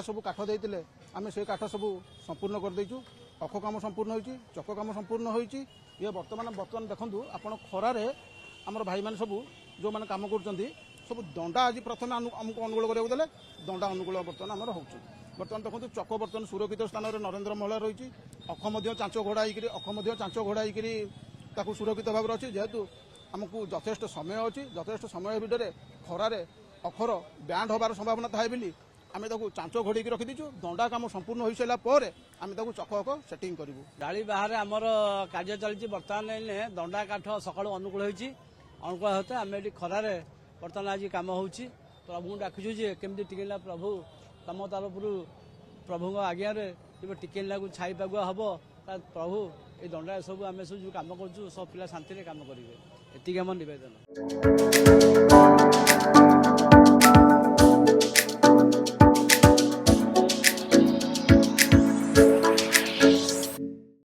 जहाँ सब काठ देते आम से काठ सब संपूर्ण करदेचु अख कम संपूर्ण होती चक कम संपूर्ण होती ये बर्तमान बर्तमान देखूँ आप खरार आमर भाई मैंने सब जो मैंने कम कर सब दंडा आज प्रथम आमको अनुकूल कराया दंडा अनुकूल बर्तमान आमर हो बर्तमान देखो चक बर्तमान सुरक्षित स्थान में नरेंद्र महला रही अख चाँच घोड़ा अख चाँच घोड़ा सुरक्षित भाव अच्छी जेहेतु आमको यथेष्ट समय अच्छी यथेष्ट समय भितर खरार अखर बैंड हबार संभावना थाए बोली आम चाँच घोड़ी रखीदीचु दंडा कम संपूर्ण हो सारा आम चक अख सेटिंग करूँ डाली बाहर आमर कार्य चलती बर्तमान दंडा काठ सका अनुकूल अनुकूल होते आम ये खरार बर्तमान आज कम हो प्रभु डाकुचु जे केमती टिके प्रभु तम तरफ प्रभु आज्ञा टिके छाई पागुआ हम प्रभु ये दंडा सब आम सब जो कम कर सब पिला शांति कम करेंगे एति आम नवेदन।